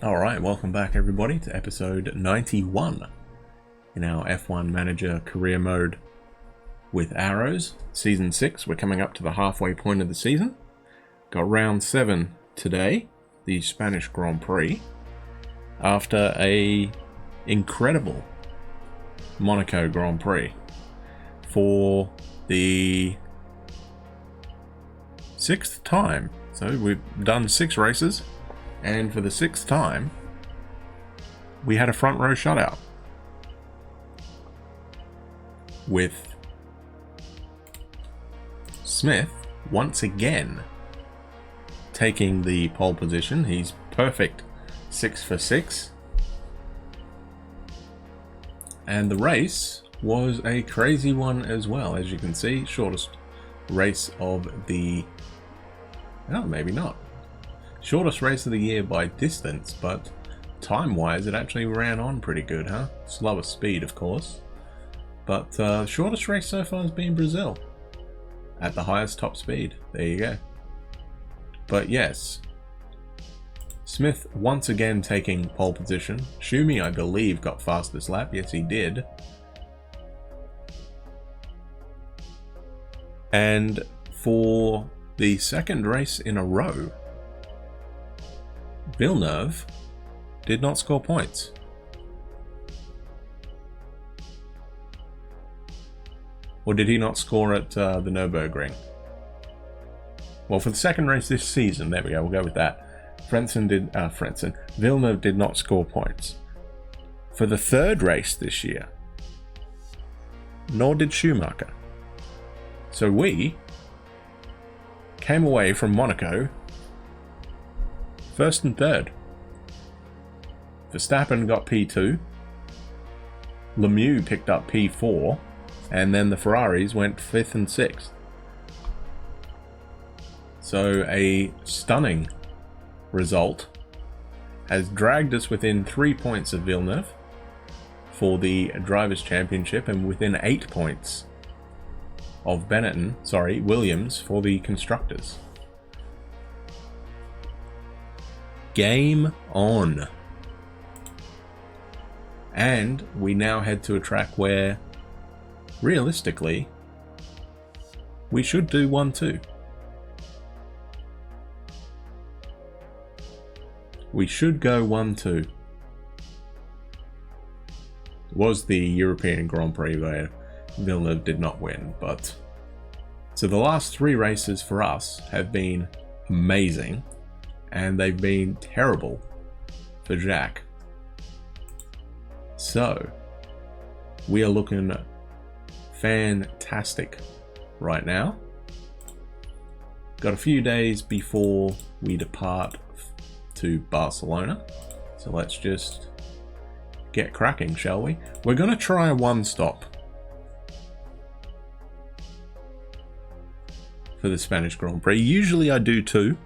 Alright, welcome back everybody to episode 91 in our F1 Manager career mode with arrows. Season 6, we're coming up to the halfway point of the season. Got round 7 today, the Spanish Grand Prix, after a incredible Monaco Grand Prix for the 6th time. So we've done 6 races. And for the 6th time, we had a front row shutout with Smith once again taking the pole position. He's perfect 6 for 6. And the race was a crazy one as well, as you can see. Shortest race of the... oh, maybe not. Shortest race of the year by distance, but time-wise it actually ran on pretty good, huh? Slower speed, of course. But shortest race so far has been Brazil. At the highest top speed. There you go. But yes, Smith once again taking pole position. Schumi, I believe, got fastest lap. Yes, he did. And for the second race in a row, Villeneuve did not score points. Or did he not score at the Nürburgring? Well, for the second race this season, there we go, we'll go with that. Villeneuve did not score points. For the third race this year, nor did Schumacher. So we came away from Monaco first and third. Verstappen got P2. Lemieux picked up P4. And then the Ferraris went 5th and 6th. So a stunning result has dragged us within 3 points of Villeneuve for the Drivers' Championship and within 8 points of Williams for the Constructors. Game on. And we now head to a track where, realistically, we should do 1-2. We should go 1-2. It was the European Grand Prix where Villeneuve did not win, but... so the last 3 races for us have been amazing. And they've been terrible for Jack. So, we are looking fantastic right now. Got a few days before we depart to Barcelona. So let's just get cracking, shall we? We're going to try a 1-stop for the Spanish Grand Prix. Usually I do 2.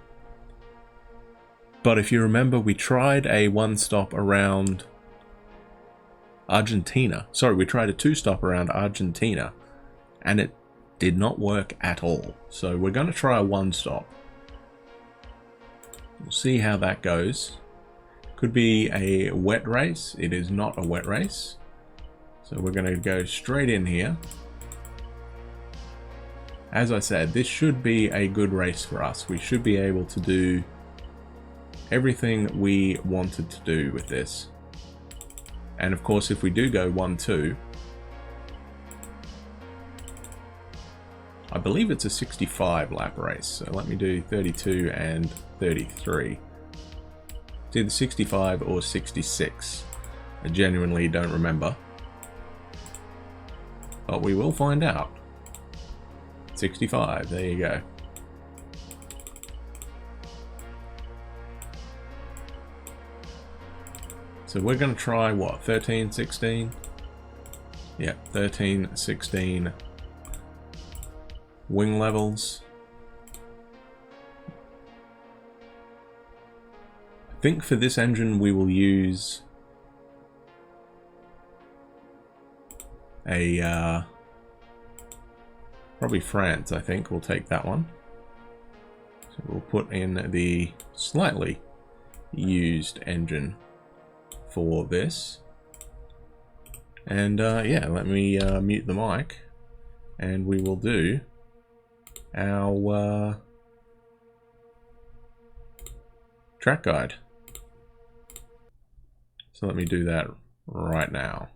But if you remember, we tried a 1-stop around Argentina. Sorry, we tried a 2-stop around Argentina, and it did not work at all. So we're going to try a 1-stop. We'll see how that goes. Could be a wet race. It is not a wet race. So we're going to go straight in here. As I said, this should be a good race for us. We should be able to do everything we wanted to do with this. And of course, if we do go 1-2, I believe it's a 65 lap race. So let me do 32 and 33. It's either 65 or 66. I genuinely don't remember. But we will find out. 65, there you go. So we're going to try what, 13, 16? Yeah, 13, 16 wing levels. I think for this engine we will use a probably France. I think we'll take that one. So we'll put in the slightly used engine for this. And yeah, let me mute the mic, and we will do our track guide. So let me do that right now.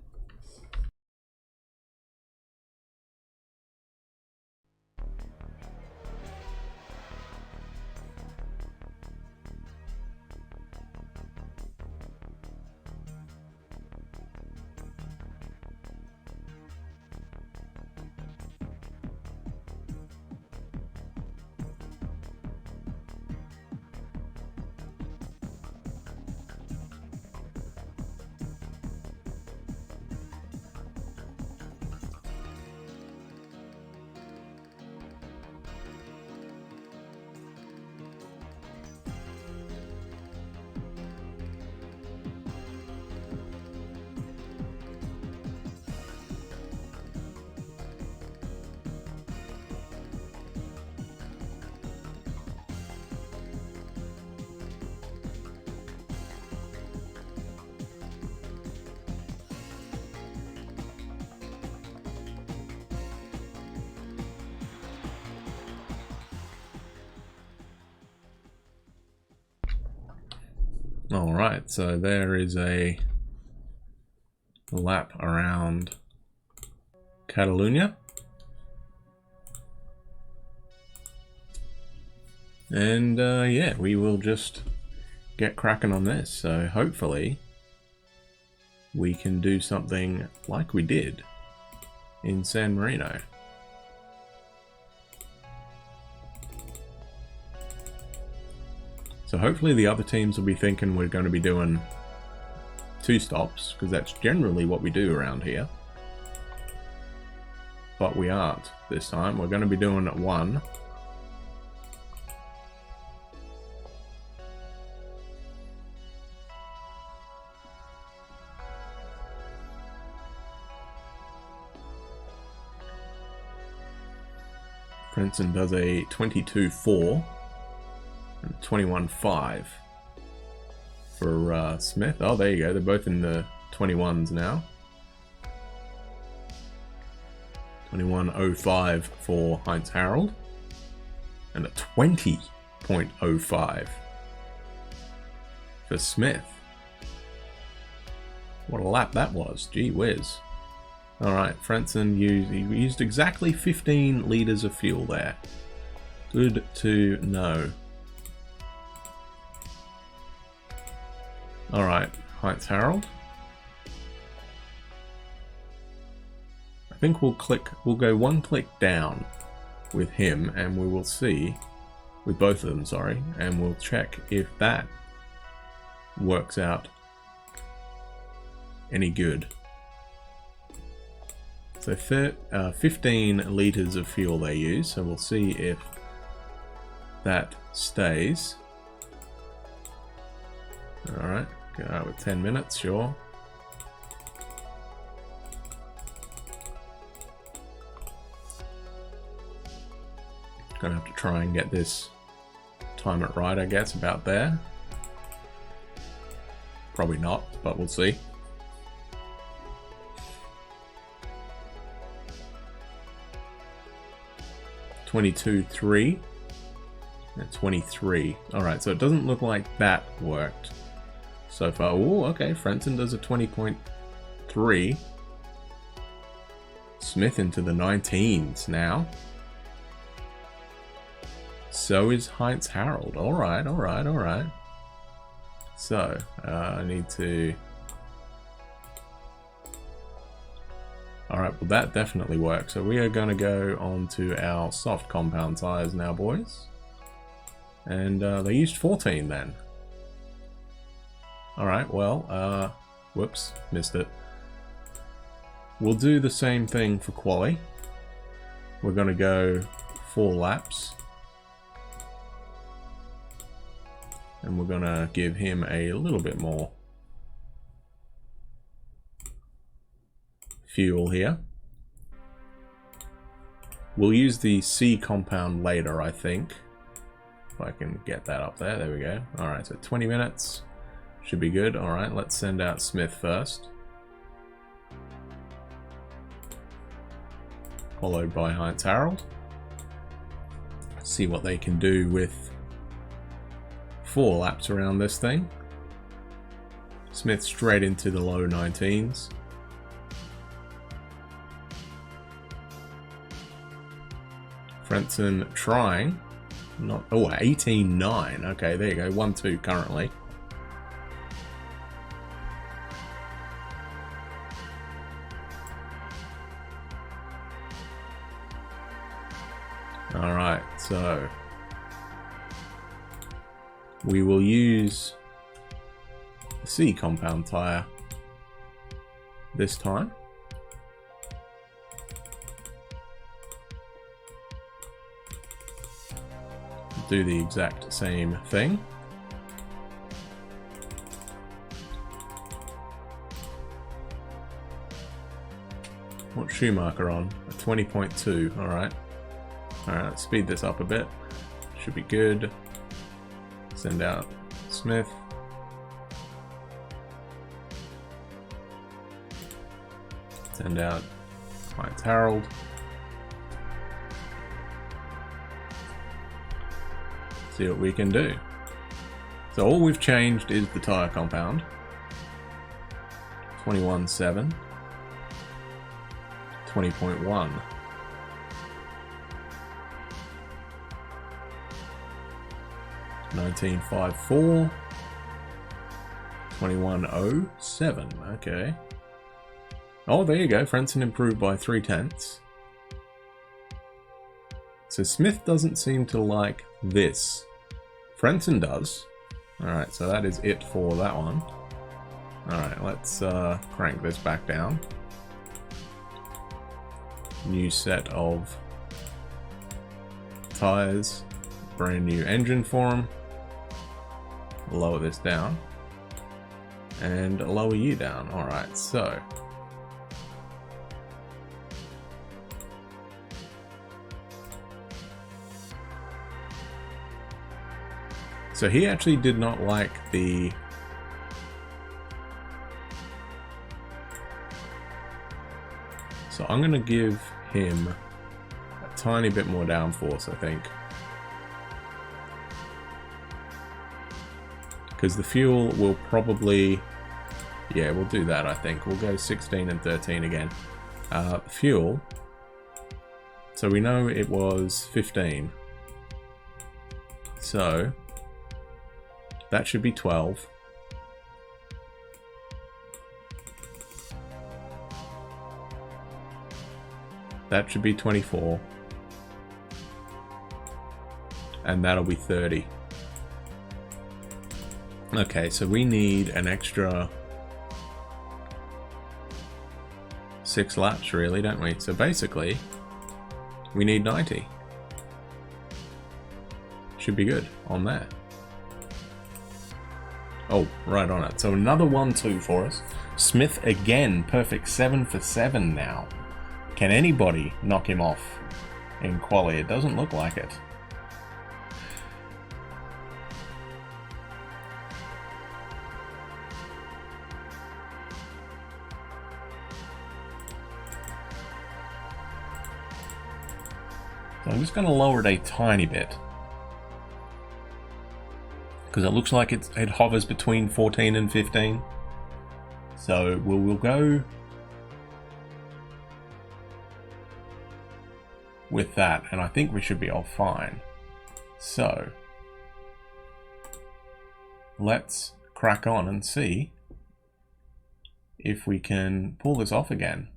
Alright, so there is a lap around Catalonia. And yeah, we will just get cracking on this. So hopefully we can do something like we did in San Marino. So hopefully the other teams will be thinking we're going to be doing 2 stops, because that's generally what we do around here. But we aren't this time. We're going to be doing 1. Princeton does a 22.4. And 21.5 for Smith. Oh, there you go. They're both in the 21s now. 21.05 for Heinz Harold. And a 20.05 for Smith. What a lap that was. Gee whiz. Alright, Frentzen used exactly 15 litres of fuel there. Good to know. Alright, Heinz Harold. I think we'll go 1 click down with him, and we will see, with both of them, sorry, and we'll check if that works out any good. So 15 litres of fuel they use, so we'll see if that stays. Alright. Go with 10 minutes, sure. Gonna have to try and get this, time it right, I guess, about there. Probably not, but we'll see. $22.3 and 23. Alright, so it doesn't look like that worked so far. Oh, okay, Frentzen does a 20.3. Smith into the 19s now. So is Heinz Harold. Alright, alright, alright. So, I need to... Alright, well that definitely works. So we are going to go on to our soft compound tires now, boys. And they used 14 then. Alright, well, whoops, missed it. We'll do the same thing for quali. We're going to go 4 laps. And we're going to give him a little bit more fuel here. We'll use the C compound later, I think. If I can get that up there. There we go. Alright, so 20 minutes. Should be good. Alright, let's send out Smith first. Followed by Untitled. See what they can do with 4 laps around this thing. Smith straight into the low 19s. Frentzen trying. Not. Oh, 18.9. Okay, there you go. 1-2 currently. Alright, so we will use the C compound tire this time. Do the exact same thing. What's Schumacher on? A 20.2, alright. Alright, let's speed this up a bit. Should be good. Send out Smith. Send out Untitled. See what we can do. So all we've changed is the tire compound. 21.7. 20.1. 19.54. 21.07. Okay. Oh, there you go. Frentzen improved by 0.3. So Smith doesn't seem to like this. Frentzen does. Alright, so that is it for that one. Alright, let's crank this back down. New set of tires. Brand new engine for them. Lower this down. And lower you down. Alright, so he actually did not like the so I'm going to give him a tiny bit more downforce, I think. Because the fuel will probably, yeah, we'll do that, I think. We'll go 16 and 13 again. Fuel, so we know it was 15. So that should be 12. That should be 24. And that'll be 30. Okay, so we need an extra 6 laps really, don't we? So basically, we need 90. Should be good on that. Oh, right on it. So another 1-2 for us. Smith again, perfect 7 for 7 now. Can anybody knock him off in quali? It doesn't look like it. So I'm just going to lower it a tiny bit, because it looks like it hovers between 14 and 15. So we'll go with that, and I think we should be all fine. So let's crack on and see if we can pull this off again.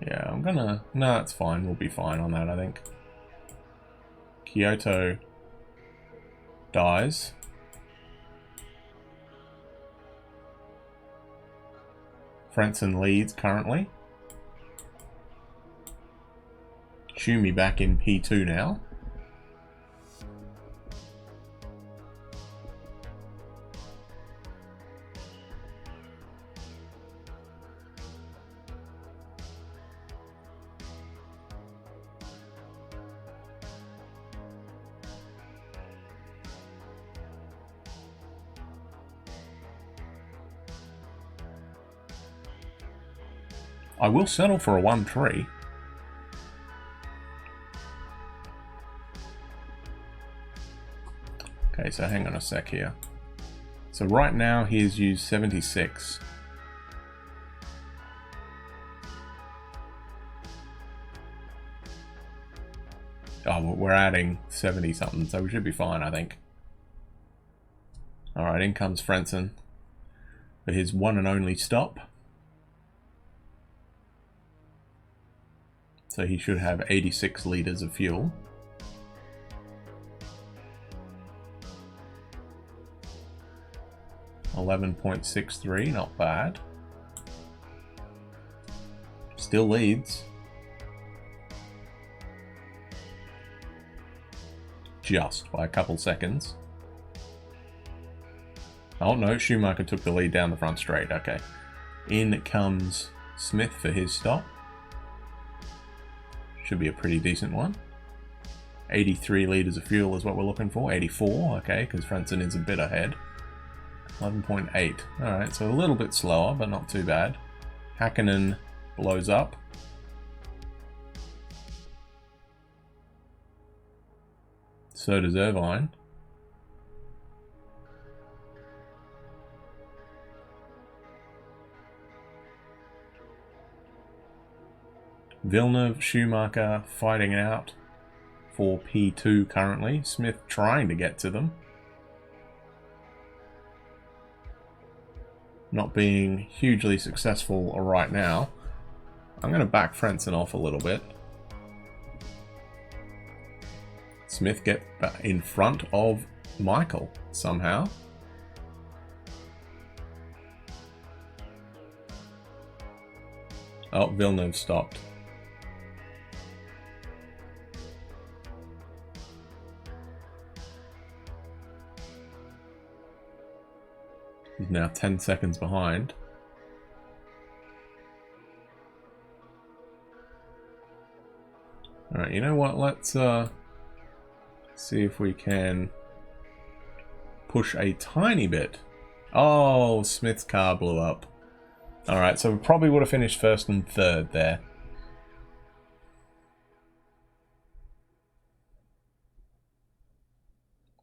Yeah, I'm gonna... No, it's fine. We'll be fine on that, I think. Kyoto dies. Frentzen leads currently. Schumi back in P2 now. I will settle for a 1-3. Okay, so hang on a sec here. So right now he has used 76. Oh, we're adding 70 something, so we should be fine, I think. Alright, in comes Frentzen for his one and only stop. So he should have 86 litres of fuel. $11.63, not bad. Still leads. Just by a couple seconds. Oh no, Schumacher took the lead down the front straight. Okay. In comes Smith for his stop. Should be a pretty decent one. 83 litres of fuel is what we're looking for. 84, okay, because Frentzen is a bit ahead. 11.8. Alright, so a little bit slower, but not too bad. Hakkinen blows up. So does Irvine. Villeneuve, Schumacher fighting out for P2 currently. Smith trying to get to them. Not being hugely successful right now. I'm going to back Frentzen off a little bit. Smith get in front of Michael somehow. Oh, Villeneuve stopped. He's now 10 seconds behind. Alright, you know what? Let's see if we can push a tiny bit. Oh, Smith's car blew up. Alright, so we probably would have finished first and third there.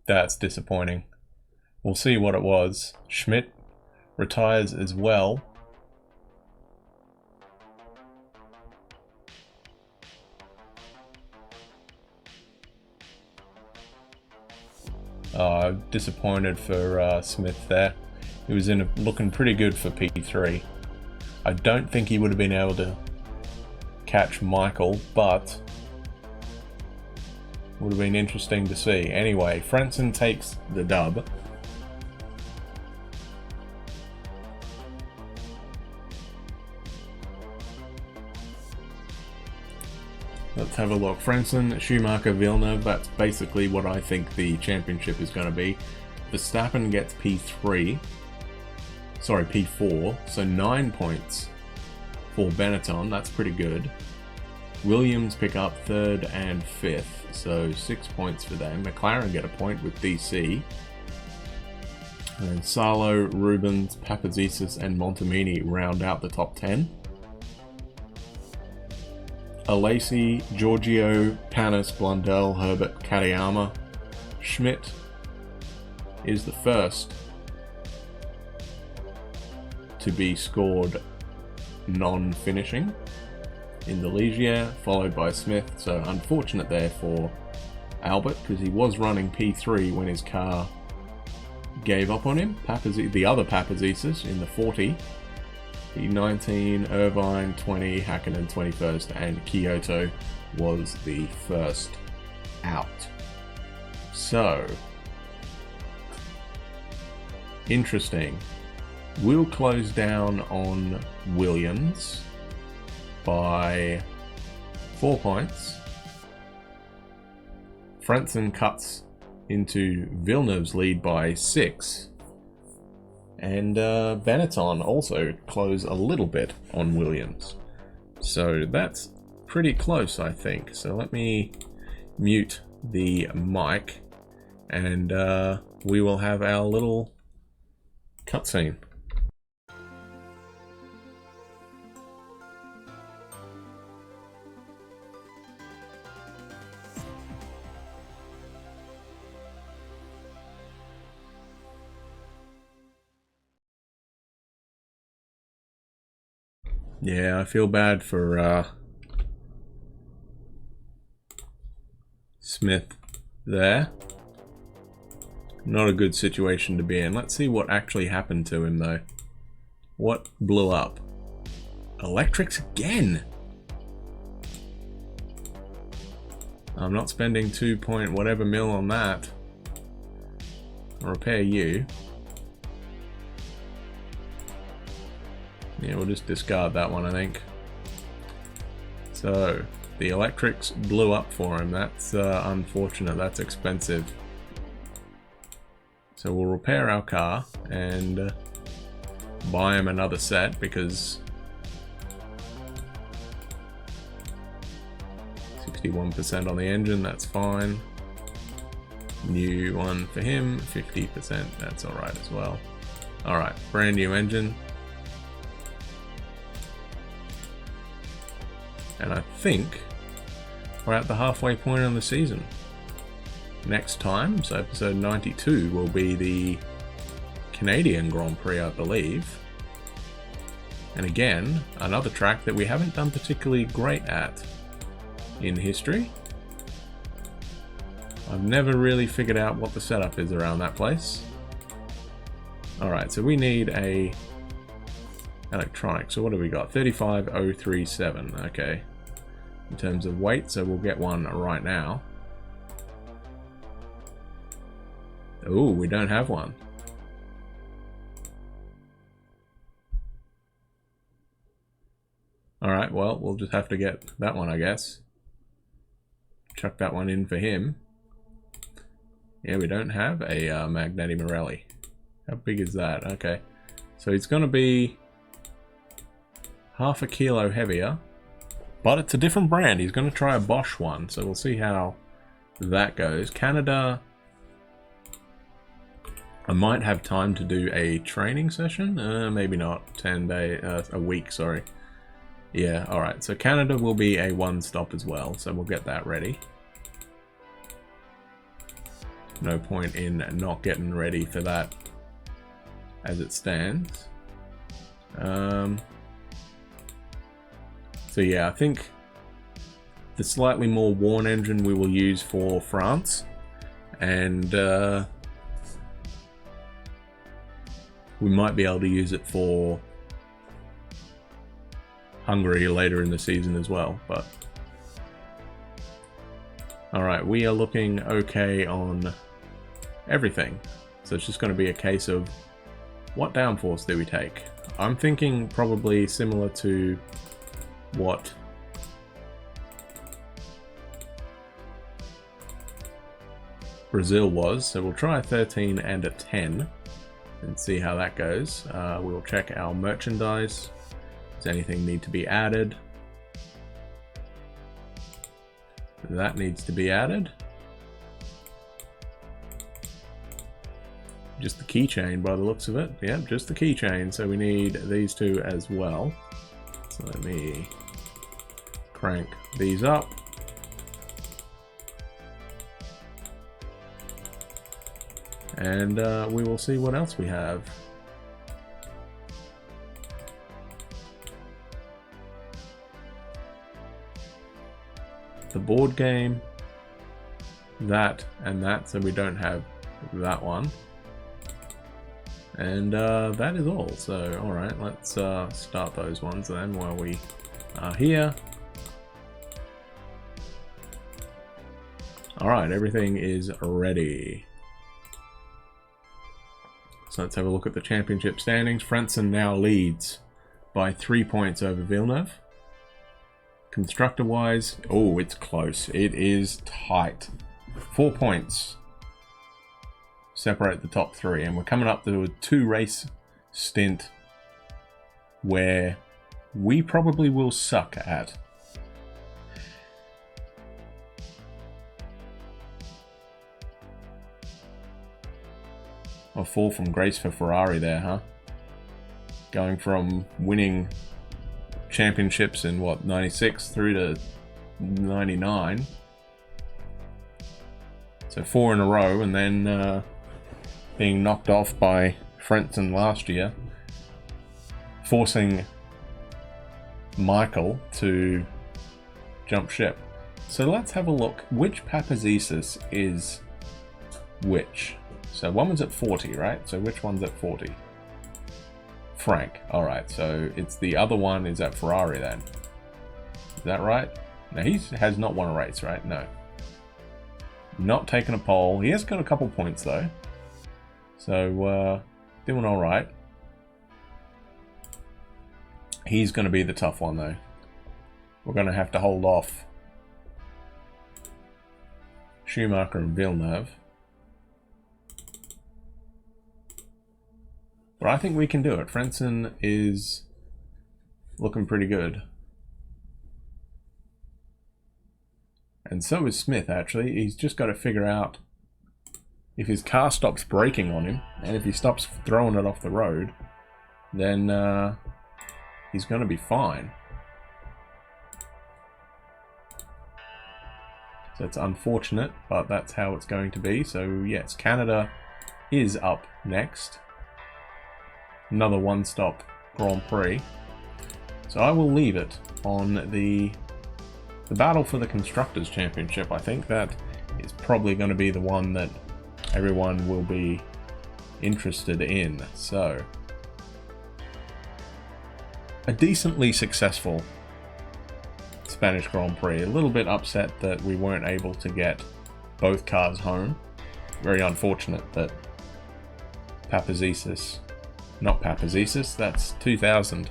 That's disappointing. We'll see what it was. Schmidt retires as well. Disappointed for Smith there. He was looking pretty good for P3. I don't think he would have been able to catch Michael, but would have been interesting to see. Anyway, Frentzen takes the dub. Let's have a look. Frentzen, Schumacher, Villeneuve. That's basically what I think the championship is going to be. Verstappen gets P3. Sorry, P4. So 9 points for Benetton. That's pretty good. Williams pick up 3rd and 5th. So 6 points for them. McLaren get a point with DC. And then Salo, Rubens, Papazisis, and Montemini round out the top 10. Alesi, Giorgio, Panis, Blundell, Herbert, Katayama. Schmidt is the first to be scored non-finishing in the Ligier, followed by Smith. So unfortunate there for Albert, because he was running P3 when his car gave up on him. The other Papazisis in the 40. P19, Irvine 20, Hakkinen 21st, and Kyoto was the first out. So, interesting. We'll close down on Williams by 4 points. Frentzen cuts into Villeneuve's lead by 6. And Benetton also close a little bit on Williams. So that's pretty close, I think. So let me mute the mic and we will have our little cutscene. Yeah, I feel bad for Smith there. Not a good situation to be in. Let's see what actually happened to him, though. What blew up? Electrics again! I'm not spending 2 point whatever mil on that. I'll repair you. Yeah, we'll just discard that one, I think. So, the electrics blew up for him. That's unfortunate. That's expensive. So we'll repair our car and buy him another set because 61% on the engine, that's fine. New one for him, 50%, that's alright as well. Alright, brand new engine. And I think we're at the halfway point on the season. Next time, so episode 92, will be the Canadian Grand Prix, I believe. And again, another track that we haven't done particularly great at in history. I've never really figured out what the setup is around that place. Alright, so we need a electronic. So what have we got? 35037, okay. In terms of weight, so we'll get one right now. Oh, we don't have one. Alright, well, we'll just have to get that one, I guess. Chuck that one in for him. Yeah, we don't have a Magneti Morelli. How big is that? Okay. So it's going to be half a kilo heavier. But it's a different brand. He's going to try a Bosch one. So we'll see how that goes. Canada... I might have time to do a training session. Maybe not. 10 day, a week, sorry. Yeah, alright. So Canada will be a one-stop as well. So we'll get that ready. No point in not getting ready for that as it stands. So yeah, I think the slightly more worn engine we will use for France. And we might be able to use it for Hungary later in the season as well, but alright, we are looking okay on everything. So it's just going to be a case of what downforce do we take? I'm thinking probably similar to what Brazil was. So we'll try a 13 and a 10 and see how that goes. We'll check our merchandise. Does anything need to be added? That needs to be added. Just the keychain by the looks of it. Yep, just the keychain. So we need these two as well. So let me crank these up. And we will see what else we have. The board game, that and that, so we don't have that one. And that is all. So, alright, let's start those ones then while we are here. Alright, everything is ready. So let's have a look at the championship standings. Frentzen now leads by 3 points over Villeneuve. Constructor-wise, oh, it's close. It is tight. 4 points separate the top three, and we're coming up to a 2-race stint where we probably will suck at. A fall from grace for Ferrari there, huh? Going from winning championships in what, 96 through to 99. So 4 in a row, and then being knocked off by Frentzen last year, forcing Michael to jump ship. So let's have a look. Which Papazesis is which? So one was at 40, right? So which one's at 40? Frank. Alright, so it's the other one is at Ferrari then. Is that right? No, he has not won a race, right? No. Not taken a pole. He has got a couple points though. So, doing alright. He's going to be the tough one though. We're going to have to hold off Schumacher and Villeneuve. But I think we can do it. Frentzen is looking pretty good. And so is Smith, actually. He's just got to figure out if his car stops braking on him, and if he stops throwing it off the road, then he's going to be fine. So it's unfortunate, but that's how it's going to be. So yes, Canada is up next. Another one-stop Grand Prix. So I will leave it on the battle for the Constructors' Championship. I think that is probably going to be the one that everyone will be interested in. So, a decently successful Spanish Grand Prix. A little bit upset that we weren't able to get both cars home. Very unfortunate that Papazesis, not Papazesis, that's 2000.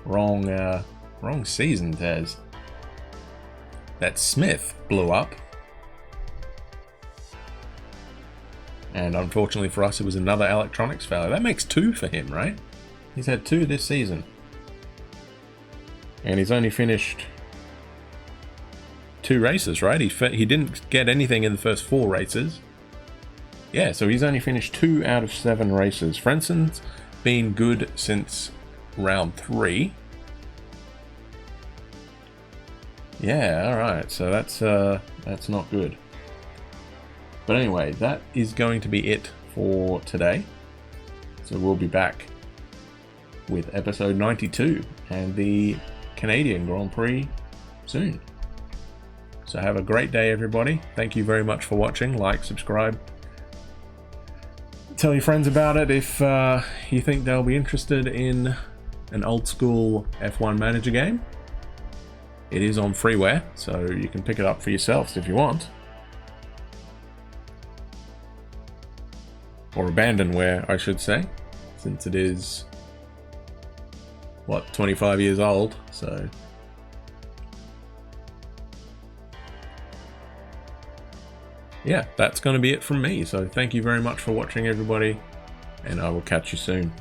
Wrong season, Tez. That Smith blew up. And unfortunately for us, it was another electronics failure. That makes 2 for him, right? He's had 2 this season. And he's only finished 2 races, right? He didn't get anything in the first 4 races. Yeah, so he's only finished 2 out of 7 races. Frentzen's been good since round 3. Yeah, alright, so that's not good. But anyway, that is going to be it for today. So we'll be back with episode 92 and the Canadian Grand Prix soon. So have a great day, everybody. Thank you very much for watching. Like, subscribe. Tell your friends about it if you think they'll be interested in an old school F1 manager game. It is on freeware, so you can pick it up for yourselves if you want. Or abandonware, I should say, since it is, what, 25 years old, so... yeah, that's going to be it from me, so thank you very much for watching, everybody, and I will catch you soon.